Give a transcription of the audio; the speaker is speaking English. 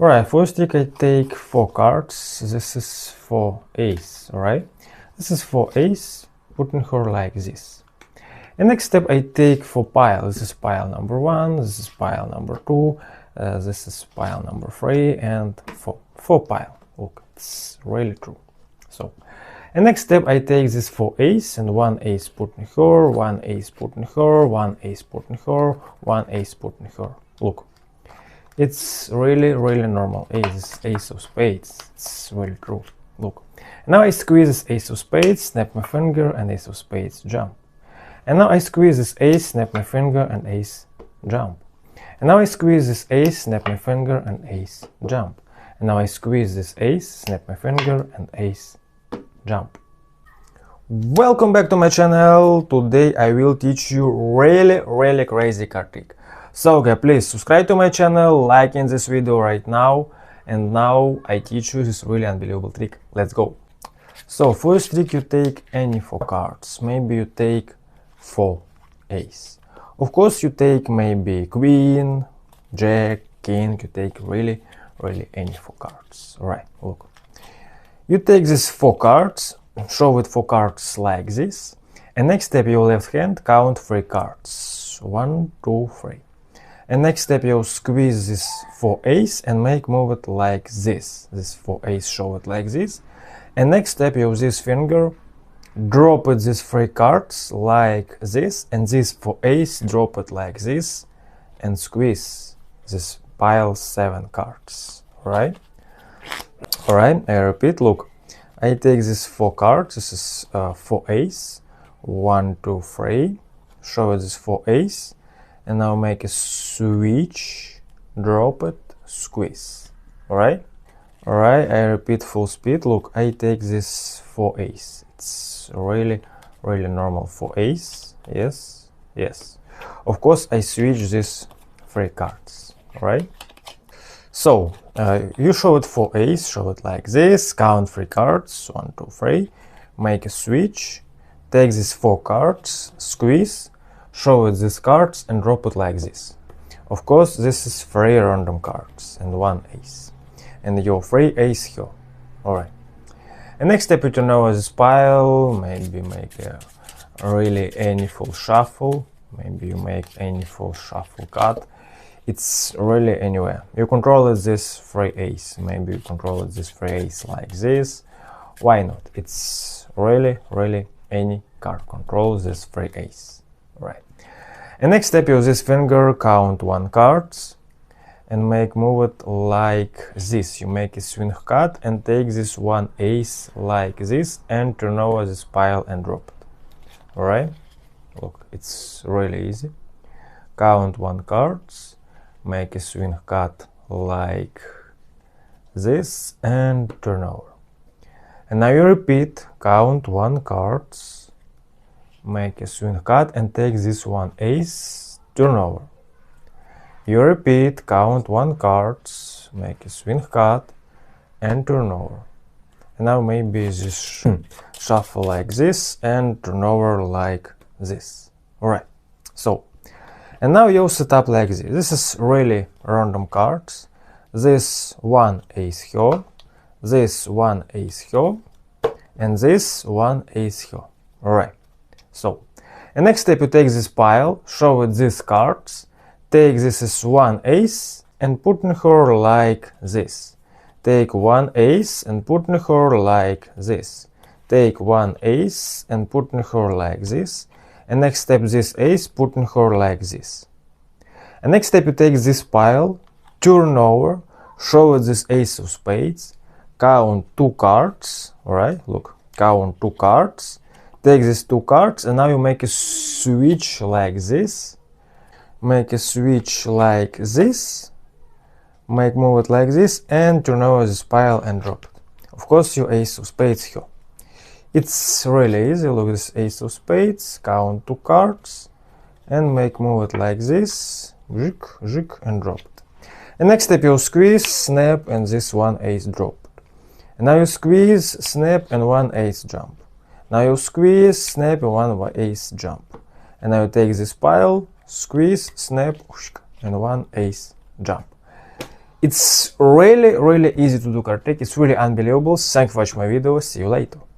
Alright, first trick I take 4 cards. This is for ace, alright? This is for ace, putting her like this. And next step I take for pile. This is pile number 1, this is pile number 2, this is pile number 3, and 4 pile. Look, it's really true. So, and next step I take this for ace, and 1 ace putting her, 1 ace putting her, 1 ace putting her, 1 ace putting her. Look. It's really normal. Ace of spades. It's really true. Look. Now I squeeze this ace of spades, snap my finger, and ace of spades, jump. And now I squeeze this ace, snap my finger, and ace, jump. And now I squeeze this ace, snap my finger, and ace, jump. And now I squeeze this ace, snap my finger, and ace, jump. Welcome back to my channel. Today I will teach you really crazy card trick. So guys, please subscribe to my channel, like in this video right now, and now I teach you this really unbelievable trick. Let's go. So first trick, you take any 4 cards. Maybe you take 4 ace. Of course you take maybe queen, jack, king. You take really any 4 cards. Alright, look. You take these 4 cards, show it 4 cards like this, and next step your left hand count 3 cards. 1, 2, 3. And next step you squeeze this 4 ace and make move it like this. This 4 ace, show it like this. And next step you use this finger, drop it these 3 cards like this, and this 4 ace, drop it like this, and squeeze this pile 7 cards. Alright? Alright, I repeat, look. I take these 4 cards, this is 4 ace, 1, 2, 3, show it this 4 ace, and now make a switch, drop it, squeeze. Alright? Alright, I repeat full speed. Look, I take this 4 ace. It's really normal 4 ace. Yes, yes. Of course, I switch these 3 cards. Alright? So, you show it 4 ace, show it like this, count 3 cards, 1, 2, 3, make a switch, take these 4 cards, squeeze, show it these cards and drop it like this. Of course, this is 3 random cards and 1 ace. And your 3 ace here. Alright. And next step you turn over this pile, maybe make a really any full shuffle. Maybe you make any full shuffle card. It's really anywhere. You control it this 3 ace. Maybe you control it this 3 ace like this. Why not? It's really any card controls this 3 ace. Right. And next step, use this finger, count 1 cards and make move it like this. You make a swing cut and take this 1 ace like this and turn over this pile and drop it. Alright? Look, it's really easy. Count 1 cards, make a swing cut like this and turn over. And now you repeat, count 1 cards, make a swing cut and take this 1 ace, turn over. You repeat, count 1 cards, make a swing cut and turn over. And now maybe this shuffle like this and turn over like this. Alright, so, and now you set up like this. This is really random cards. This 1 ace here, this 1 ace here, and this 1 ace here. Alright. So, and next step you take this pile, show it these cards, take this as 1 ace and put in her like this. Take 1 ace and put in her like this. Take 1 ace and put in her like this. And next step this ace, put in her like this. And next step you take this pile, turn over, show it this ace of spades, count 2 cards, alright, look, count 2 cards. Take these 2 cards and now you make a switch like this. Make a switch like this. Make move it like this and turn over this pile and drop it. Of course, your ace of spades here. It's really easy. Look, this ace of spades. Count 2 cards and make move it like this. Zhik, zhik, and drop it. And next step you squeeze, snap, and this 1 ace drop. And now you squeeze, snap, and 1 ace jump. Now you squeeze, snap, and 1 ace jump. And now you take this pile, squeeze, snap, and 1 ace jump. It's really easy to do card trick. It's really unbelievable. Thank you for watching my video. See you later.